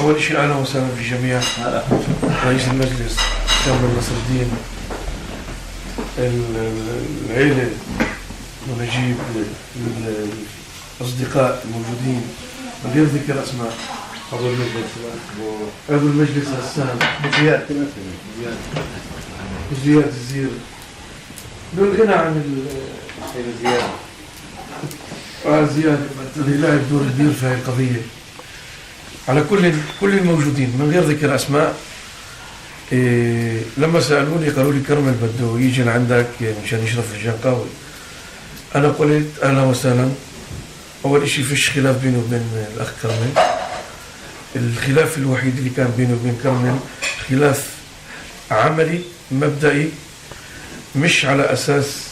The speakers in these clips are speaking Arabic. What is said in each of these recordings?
أول شيء أهلا وسهلا في الجميع. رئيس المجلس كامل نصر الدين، العيلة ونجيب، الأصدقاء الموجودين من غير ذكر أسماء، عضو المجلس غسان زياد الزير، دون غنى عن زياد اللي لعب دور كبير في هذه القضية. على كل الموجودين من غير ذكر أسماء. لما سألوني قالوا لي كرمل بده يجي عندك مشان يشرف الجنقاوي، أنا قلت أهلا وسهلا. أول إشي فيش خلاف بينه وبين الأخ كرمل. الخلاف الوحيد اللي كان بينه وبين كرمل خلاف عملي مبدئي، مش على أساس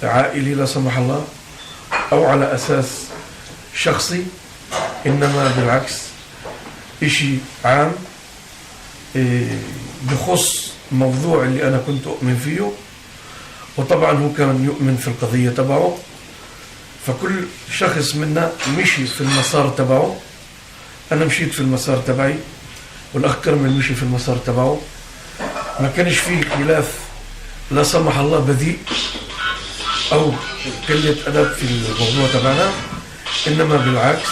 عائلي لا سمح الله أو على أساس شخصي، إنما بالعكس إشي عام بخص موضوع اللي أنا كنت أؤمن فيه، وطبعا هو كان يؤمن في القضية تبعه. فكل شخص منا مشي في المسار تبعه، أنا مشيت في المسار تبعي والأخ كرمل مشي في المسار تبعه. ما كانش فيه خلاف لا سمح الله بذيء أو قلة أدب في الموضوع تبعنا، إنما بالعكس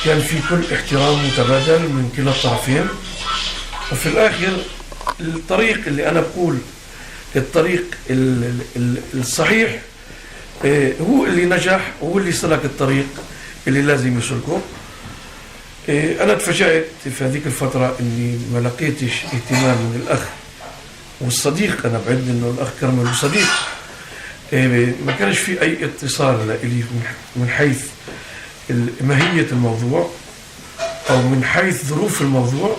كان في كل احترام متبادل من كلا الطرفين. وفي الآخر الطريق اللي أنا بقول الطريق الصحيح هو اللي نجح وهو اللي سلك الطريق اللي لازم يسلكه. أنا تفاجأت في هذيك الفترة إني ما لقيتش اهتمام من الأخ والصديق. أنا بعد إنه الأخ كرمل وصديق، ما كانش في أي اتصال لي من حيث ماهية الموضوع أو من حيث ظروف الموضوع.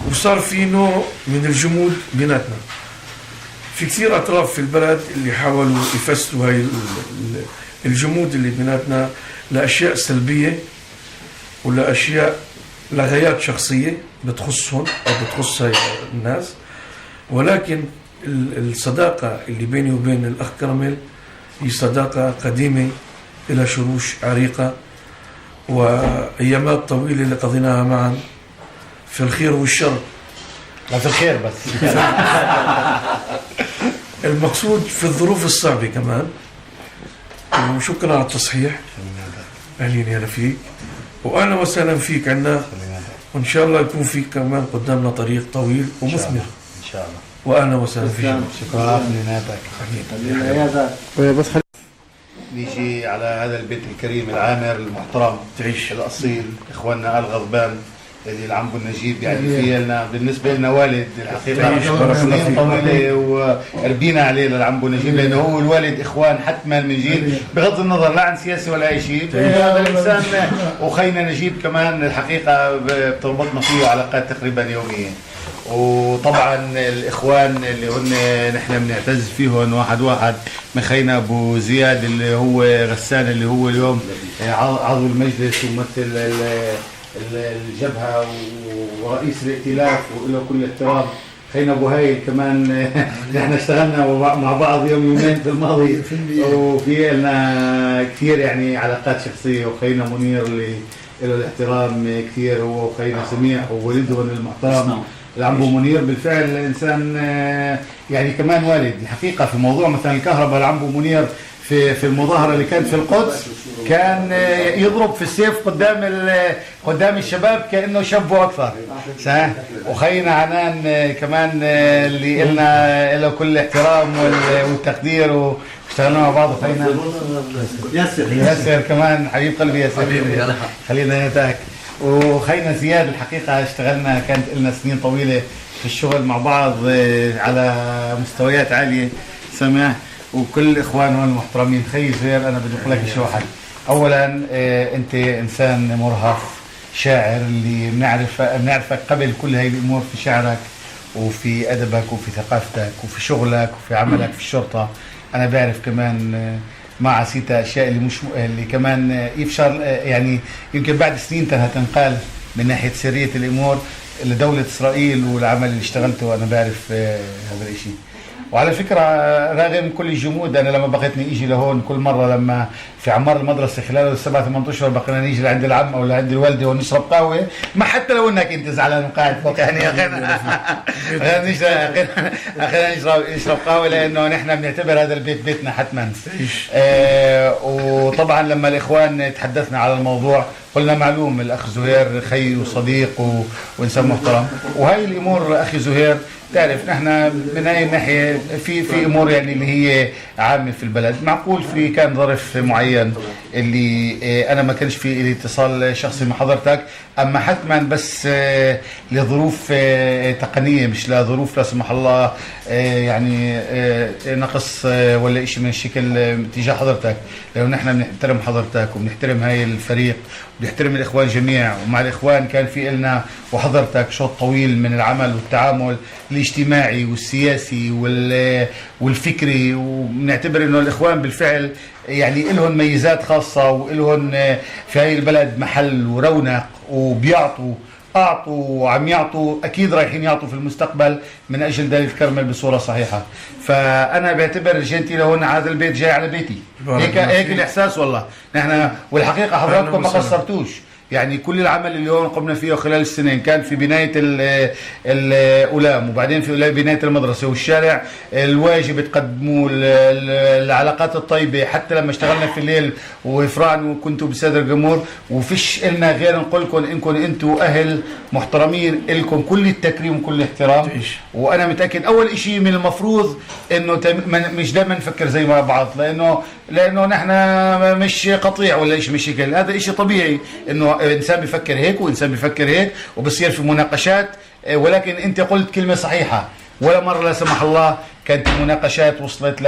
وصار في نوع من الجمود بيناتنا. في كثير أطراف في البلد اللي حاولوا يفسروا هاي الجمود اللي بيناتنا لأشياء سلبية ولأشياء لغايات شخصية بتخصهم أو بتخص هاي الناس. ولكن الصداقة اللي بيني وبين الأخ كرمل هي صداقة قديمة إلى شروش عريقة وأيامات طويلة اللي قضيناها معا في الخير والشر. لا في الخير بس. المقصود في الظروف الصعبة كمان. وشكرا على التصحيح. أهلين يا رفيق وأهلا وسهلا فيك عنا، وإن شاء الله يكون فيك كمان قدامنا طريق طويل ومثمر إن شاء الله. وأهلا وسهلا فيك. شكرا لناتك. بس نيجي على هذا البيت الكريم العامر المحترم تعيش الأصيل، إخواننا الغضبان اللي العمبو النجيب يعني في لنا بالنسبة لنا والد الحقيقة سنين طويلة وربينا عليه للعمبو النجيب، لأنه هو الوالد إخوان حتما من جيل بغض النظر لا عن سياسي ولا أي شيء. هذا الإنسان وخينا نجيب كمان الحقيقة بتربطنا فيه علاقات تقريبا يومية. وطبعا الإخوان اللي هن نحن بنعتز فيهم واحد واحد، مخينا أبو زياد اللي هو غسان اللي هو اليوم عضو المجلس وممثل الجبهة ورئيس الائتلاف وله كل احترام. خينا أبو هايل كمان نحن اشتغلنا مع بعض يومين في الماضي وفي لنا كثير يعني علاقات شخصية. وخينا منير اللي له الاحترام كثير، هو وخينا سميح وولدهم المحترم العمبو منير. بالفعل إنسان يعني كمان والد الحقيقة. في موضوع مثلا الكهرباء العمبو منير في المظاهرة اللي كانت في القدس كان يضرب في السيف قدام الشباب كأنه شبه أكثر. صحيح. وخينا عنان كمان اللي إلنا له كل الاحترام والتقدير واشتغلنا مع بعض. خينا ياسر كمان حبيب قلبي ياسر خلينا نتاك. وخينا زياد الحقيقة اشتغلنا كانت لنا سنين طويلة في الشغل مع بعض على مستويات عالية. سمع وكل إخواننا المحترمين. خي زير أنا بدي أقول لك شيء واحد. أولا أنت إنسان مرهف شاعر اللي بنعرفك قبل كل هاي الأمور في شعرك وفي أدبك وفي ثقافتك وفي شغلك وفي عملك في الشرطة. أنا بعرف كمان ما عسيت أشياء اللي كمان يفشل يعني يمكن بعد سنين تنقال من ناحية سرية الأمور لدولة إسرائيل والعمل اللي اشتغلته. أنا بعرف هذا الشيء. وعلى فكره رغم كل الجمود، انا لما بقيتني اجي لهون كل مره لما في عمار المدرسه خلال السبع 8 اشهر بقينا نيجي لعند العم او لعند الوالده ونشرب قهوه، ما حتى لو انك انت زعلان وقاعد فوق يعني اخيرا نشرب قهوه، لانه نحن بنعتبر هذا البيت بيتنا حتما. وطبعا لما الاخوان تحدثنا على الموضوع قلنا معلوم الاخ زهير خي وصديق وانسان محترم، وهي الامور اخي زهير تعرف نحن من هاي الناحيه في امور يعني اللي هي عامه في البلد. معقول في كان ظرف معين اللي انا ما كانش في لي اتصال شخصي مع حضرتك، اما حتما بس لظروف تقنيه مش لظروف لا سمح الله يعني نقص ولا شيء من الشكل تجاه حضرتك، لانه نحن بنحترم حضرتك وبنحترم هاي الفريق وبنحترم الاخوان جميع، ومع الاخوان كان في لنا وحضرتك شوط طويل من العمل والتعامل الاجتماعي والسياسي والفكري، وبنعتبر انه الاخوان بالفعل يعني لهم ميزات خاصه ولهم في هاي البلد محل ورونق، وبيعطوا وعم يعطوا، اكيد رايحين يعطوا في المستقبل من اجل دليل الكرمل بصوره صحيحه. فانا بعتبر جيتي لهون هذا البيت جاي على بيتي، هيك الاحساس والله نحن. والحقيقه حضراتكم ما قصرتوش، يعني كل العمل اللي هون قمنا فيه خلال السنين كان في بناية الأولام، وبعدين في بناية المدرسة والشارع، الواجب تقدموه، العلاقات الطيبة، حتى لما اشتغلنا في الليل وإفران وكنتوا بصدر الجمهور، وفيش إلنا غير نقول لكم إنكم أنتوا أهل محترمين، إلكم كل التكريم وكل الاحترام. وأنا متأكد أول إشي من المفروض إنه مش دائما نفكر زي ما بعض، لأنه نحن مش قطيع ولا إشي مش هيك، هذا إشي طبيعي إنه انسان بيفكر هيك وانسان بيفكر هيك وبصير في مناقشات، ولكن انت قلت كلمه صحيحه، ولا مره لا سمح الله كانت المناقشات وصلت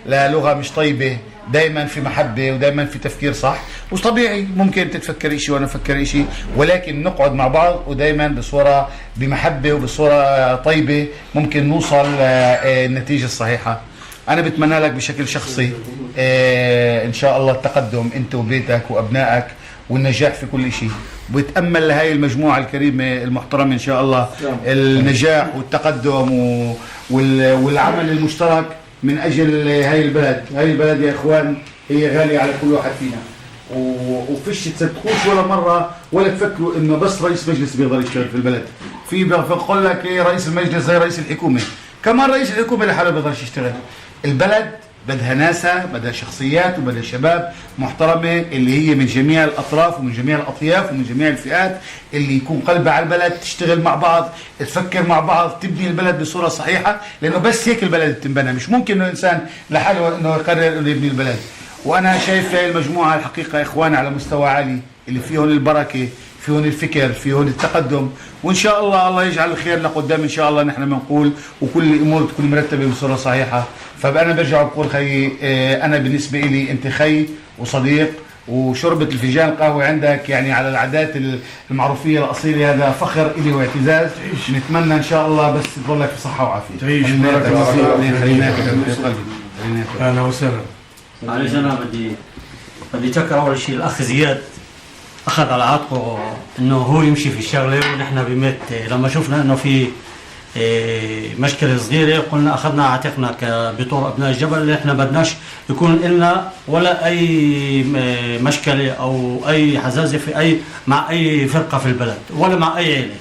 للغه مش طيبه، دائما في محبه ودائما في تفكير صح. وطبيعي ممكن تتفكر شيء وانا افكر شيء، ولكن نقعد مع بعض ودائما بصوره بمحبه وبصوره طيبه ممكن نوصل للنتيجه الصحيحه. انا بتمنى لك بشكل شخصي ان شاء الله التقدم انت وبيتك وابنائك والنجاح في كل شيء، وبتأمل لهي المجموعة الكريمة المحترمة إن شاء الله النجاح والتقدم والعمل المشترك من أجل هاي البلد. هاي البلد يا إخوان هي غالية على كل واحد فينا، وفيش تصدقوش ولا مرة ولا تفكروا إنه بس رئيس مجلس بيقدر يشتغل في البلد. في بقول لك إيه، رئيس المجلس زي رئيس الحكومة، كمان رئيس الحكومة لحاله بيقدرش يشتغل. البلد بدها ناسا، بدها شخصيات وبدها شباب محترمة اللي هي من جميع الأطراف ومن جميع الأطياف ومن جميع الفئات، اللي يكون قلبها على البلد، تشتغل مع بعض، تفكر مع بعض، تبني البلد بصورة صحيحة، لأنه بس هيك البلد تنبنى. مش ممكن إنه إنسان لحاله إنه يقرر إنه يبني البلد. وأنا شايف هاي المجموعة الحقيقة إخوان على مستوى عالي، اللي فيهم البركة، فيهم الفكر، فيهم التقدم، وإن شاء الله يجعل الخير لقدام إن شاء الله. نحن بنقول وكل الأمور تكون مرتبة بصورة صحيحة. فأنا برجع بقول خي، أنا بالنسبة لي أنت خي وصديق، وشربة الفنجان القهوة عندك يعني على العادات المعروفية الأصيلة، هذا فخر إلي واعتزاز. نتمنى إن شاء الله بس تضلك في صحة وعافية. تعيش بارك الله فيك. أهلا وسهلا. معلش أنا بدي أشكر أول شيء الأخ زياد، أخذ على عاتقه إنه هو يمشي في الشغلة، ونحن بميت لما شفنا إنه في مشكلة صغيرة قلنا أخذنا عاتقنا بطور أبناء الجبل، اللي إحنا بدناش يكون لنا ولا أي مشكلة أو أي حزازة في مع أي فرقة في البلد ولا مع أي عيلة.